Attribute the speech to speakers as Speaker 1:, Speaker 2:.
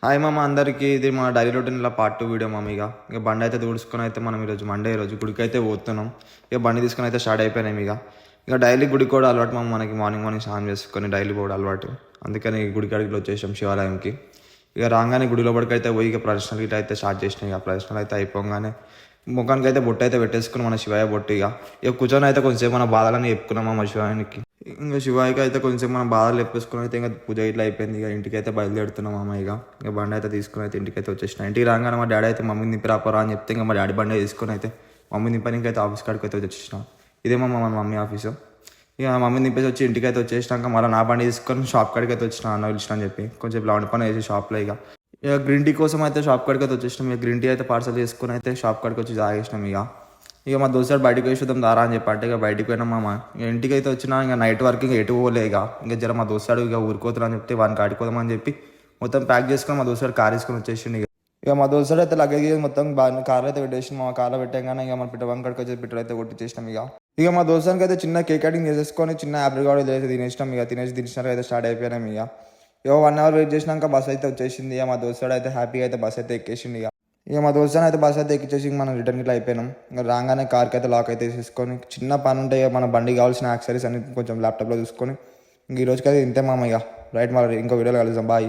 Speaker 1: Hi మామ అందరికీ. ఇది మా డైలీ రొటీన్లో పార్ట్ 2 వీడియో మామ. ఇక బండి అయితే తుడుచుకొని అయితే మనం ఈరోజు మండే రోజు గుడికి అయితే పోతున్నాం. ఇక బండి తీసుకొని అయితే స్టార్ట్ అయిపోయినాం. ఇక డైలీ గుడికి కూడా అలవాటు మామ, మనకి మార్నింగ్ మార్నింగ్ స్నానం చేసుకొని డైలీ పోవడం అలవాటు. అందుకని గుడికి అడిగిలో వచ్చేసాం శివాలయంకి. ఇక రాగానే గుడి లోపలికి అయితే పోయి ఇక ప్రదర్శనలు ఇట్లా అయితే స్టార్ట్ చేసినాయి. ఇక ప్రదర్శనలు అయితే అయిపోగానే ముఖానికి అయితే బొట్టు అయితే పెట్టేసుకుని మన శివయ్య బొట్టు. ఇక కూర్చొని అయితే కొంచెంసేపు మన బాధలని చెప్పుకున్నాం మా శివానికి. ఇంకా శివాయికి అయితే కొంచెం మనం బాధలు చెప్పేసుకుని అయితే ఇంకా పూజ ఇట్లా అయిపోయింది. ఇక ఇంటికి అయితే బయలుదేరుతున్నాం అమ్మ. ఇక బండి అయితే తీసుకుని అయితే ఇంటికి అయితే వచ్చేసిన. ఇంటికి రాగానే మా డాడీ అయితే మమ్మీని నింపి రాపోరా అని చెప్తే ఇంకా మా డాడీ బండి తీసుకొని అయితే మమ్మీ నింపడానికి అయితే ఆఫీస్ కాడికి అయితే వచ్చేసిన. ఇదేమో మా మమ్మీ ఆఫీసు. ఇక మమ్మీ నింపేసి వచ్చి ఇంటికి అయితే వచ్చేసినాక మళ్ళీ నా బండి తీసుకొని షాప్ కాడికి అయితే వచ్చిన. అన్న పిలిచిన అని చెప్పి కొంచెం లౌండ్ పని వేసి షాప్లో ఇక గ్రీన్ టీ కోసం అయితే షాప్ కాడికి అయితే వచ్చేసినాం. ఇక గ్రీన్ టీ అయితే పార్సల్ చేసుకుని అయితే షాప్ కాడికి వచ్చి తాగేసినాం. ఇక మా దోస్తుడు బయటకు వేసేద్దాం దారా అని చెప్పి అంటే ఇక బయటకు పోయినాం మామ. ఇక ఇంటికి అయితే వచ్చినా ఇంకా నైట్ వరకు ఇంకా ఎటు పోలే. ఇంకా జర మా దోస్తాడు ఇక ఊరుకోతున్నా అని చెప్తే వానికి ఆడుకోదామని చెప్పి మొత్తం ప్యాక్ చేసుకొని మా దోస్తాడు కార్ వేసుకొని వచ్చేసిండు. ఇక మా దోస్తాడు అయితే లగేజ్ మొత్తం బాగా కార్లో అయితే పెట్టేసింది. మా కార్లో పెట్టాగానే ఇక మన పిట్ట వంకడికి వచ్చి పిట్టలు అయితే కొట్టించేసినాం. ఇక మా దోస్తానికి అయితే చిన్న కేక్ కటింగ్ చేసేసుకొని చిన్న యాపిల్ గాడు అయితే తినేసినాం. తినేసి దించినారు అయితే స్టార్ట్ అయిపోయినాం. ఇక 1 అవర్ వెయిట్ చేసినాక బస్ అయితే వచ్చేసింది. ఇక మా దోస్తాడు అయితే హ్యాపీగా అయితే బస్ అయితే ఎక్కేసింది. ఇక మా దోస్తాను అయితే బస్ అయితే ఎక్కించేసి మనం రిటర్న్ ఇట్లా అయిపోయినాం. ఇంకా రాగానే కార్కి అయితే లాక్ అయితే వేసేసుకొని చిన్న పని ఉంటే మన బండికి కావాల్సిన యాక్సరీస్ అన్ని కొంచెం ల్యాప్టాప్లో చూసుకొని ఇంక ఈ రోజుకైతే ఇంతే మామ. రైట్, మళ్ళీ ఇంకో వీడియోలో కలుద్దాం. బాయ్.